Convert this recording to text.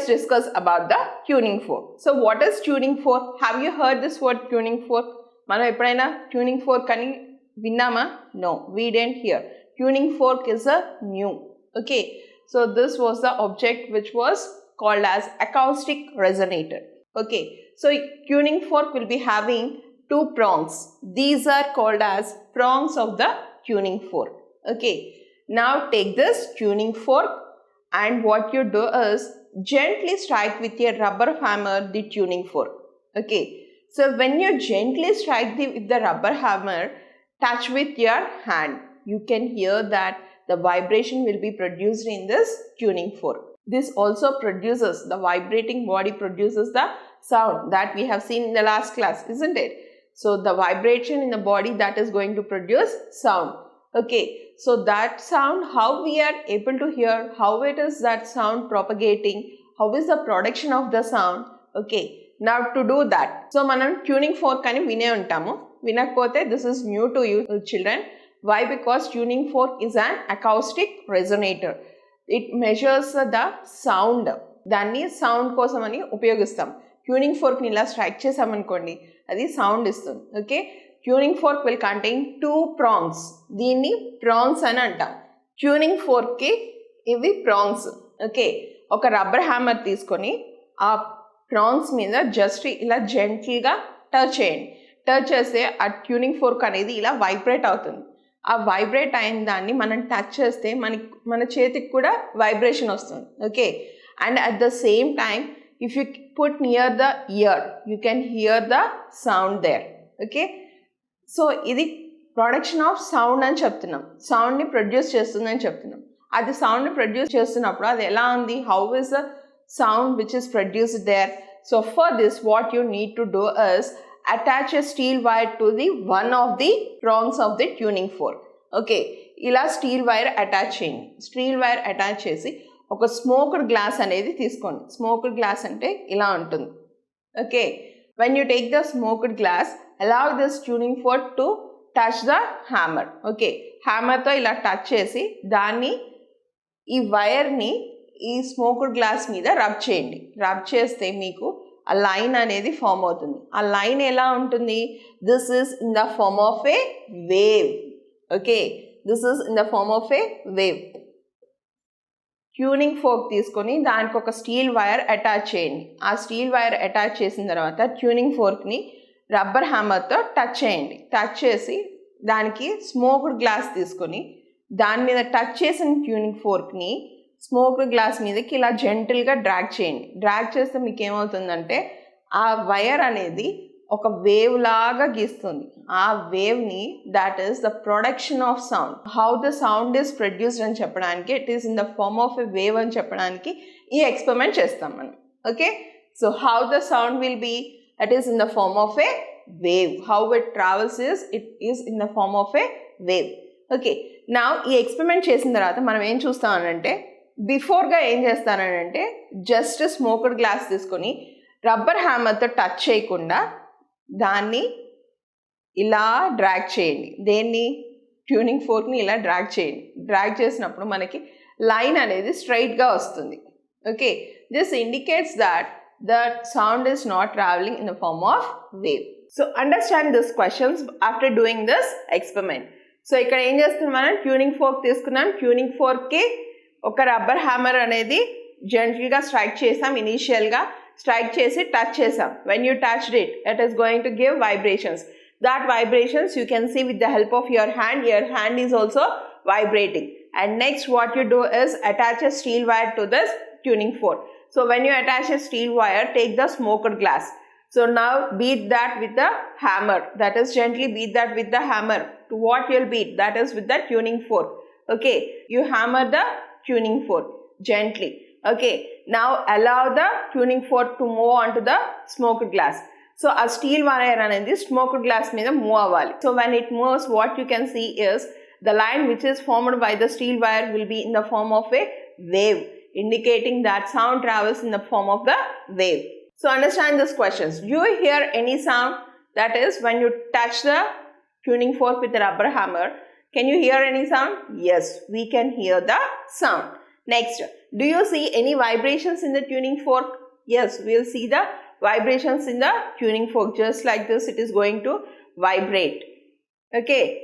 let's discuss about the tuning fork. So what is tuning fork? Have you heard this word tuning fork? Mana eppudaina tuning fork ani vinnama? No, we didn't hear. Tuning fork is a new. Okay, so this was the object which was called as acoustic resonator. Okay, so tuning fork will be having two prongs. These are called as prongs of the tuning fork. Okay, now take this tuning fork and what you do is gently strike with a rubber hammer the tuning fork. Okay, so when you gently strike with the rubber hammer, touch with your hand, you can hear that the vibration will be produced in this tuning fork. This also produces, the vibrating body produces the sound that we have seen in the last class, isn't it? So the vibration in the body that is going to produce sound. Okay, so that sound, how we are able to hear, how it is that sound propagating, how is the production of the sound. Okay, now to do that, so manam tuning fork ani vine untamu, vinakapothe this is new to you children. Why? Because tuning fork is an acoustic resonator. It measures the sound. Danni sound kosamani upayogistam. Tuning fork ni ila strike chesamankondi adi sound istundi. Okay, tuning fork will contain two prongs. Deenni prongs ani antam. Tuning fork ki ivi prongs. Okay, oka rubber hammer teeskoni aa prongs meeda just ila gently ga touch cheyandi. Touch cheste aa tuning fork anedi ila vibrate avutundi. ఆ vibrate అయిన దాన్ని మనం touch చేస్తే మన చేతికి కూడా vibration వస్తుంది. Okay, and at the same time if you put near the ear you can hear the sound there. Okay, so ఇది ప్రొడక్షన్ ఆఫ్ సౌండ్ అని చెప్తున్నాం, సౌండ్ని ప్రొడ్యూస్ చేస్తుందని చెప్తున్నాం. అది సౌండ్ని ప్రొడ్యూస్ చేస్తున్నప్పుడు అది ఎలా ఉంది, how is the sound which is produced there. So for this what you need to do is attach a steel wire to the one of the prongs of the tuning fork. Okay, ila steel wire attach cheyandi. Steel wire attach chesi oka smoked glass anedi teeskondi. Smoked glass ante ila untundi. Okay, when you take the smoked glass, allow this tuning fork to touch the hammer. Okay, hammer tho ila touch chesi danni ee wire ni ee smoked glass meeda rub cheyandi. Rub cheste meeku a line అనేది form అవుతుంది. ఆ line ఎలా ఉంటుంది, this is in the form of a wave. Okay, this is in the form of a wave. Tuning fork తీసుకొని దానికి ఒక steel wire attach చేయండి. ఆ స్టీల్ వైర్ అటాచ్ చేసిన తర్వాత ట్యూనింగ్ ఫోర్క్ని రబ్బర్ హ్యామర్తో టచ్ చేయండి. టచ్ చేసి దానికి స్మోక్డ్ గ్లాస్ తీసుకొని దాని మీద టచ్ చేసిన ట్యూనింగ్ ఫోర్క్ని స్మోక్డ్ గ్లాస్ మీదకి ఇలా జెంటిల్గా డ్రాగ్ చేయండి. డ్రాగ్ చేస్తే మీకు ఏమవుతుందంటే ఆ వైర్ అనేది ఒక వేవ్ లాగా గీస్తుంది. ఆ వేవ్ని that is the production of sound. How the sound is produced అని చెప్పడానికి, it is in the form of a wave అని చెప్పడానికి ఈ ఎక్స్పెరిమెంట్ చేస్తాం మనం. Okay, so how the sound will be, that is in the form of a wave. How it travels it is in the form of a wave. Okay, నా ఈ experiment చేసిన తర్వాత మనం ఏం చూస్తామనంటే, బిఫోర్గా ఏం చేస్తానంటే జస్ట్ స్మోక్డ్ గ్లాస్ తీసుకొని rubber హ్యామర్తో touch చేయకుండా దాన్ని ఇలా డ్రాగ్ చేయండి. దేన్ని, ట్యూనింగ్ ఫోర్క్ని ఇలా డ్రాగ్ చేయండి. డ్రాగ్ చేసినప్పుడు మనకి లైన్ అనేది స్ట్రైట్గా వస్తుంది. Okay, this indicates that the sound is not travelling in the form of wave. So understand this questions after doing this experiment. So ఇక్కడ ఏం చేస్తున్నాం, మనం ట్యూనింగ్ ఫోర్క్ తీసుకున్నాం. ట్యూనింగ్ ఫోర్క్కి ఒక రబ్బర్ హ్యామర్ అనేది జెంటిల్గా స్ట్రైక్ చేసాం. ఇనీషియల్గా స్ట్రైక్ చేసి టచ్ చేసాం. When you touched it is going to give vibrations. That vibrations you can see with the help of your hand is also vibrating. And next what you do is attach a steel wire to this tuning fork. So when you attach a steel wire, take the smoked glass. So now beat that with the hammer. That is, gently beat that with the hammer. To what you'll beat? That is with the tuning fork. Okay, you hammer the tuning fork gently. Okay, now allow the tuning fork to move onto the smoked glass. So a steel wire anedi smoked glass meeda move avali. So when it moves, what you can see is the line which is formed by the steel wire will be in the form of a wave, indicating that sound travels in the form of the wave. So understand these questions. Do you hear any sound? That is, when you touch the tuning fork with a rubber hammer, can you hear any sound? Yes, we can hear the sound. Next, do you see any vibrations in the tuning fork? Yes, we will see the vibrations in the tuning fork. Just like this, it is going to vibrate. Okay.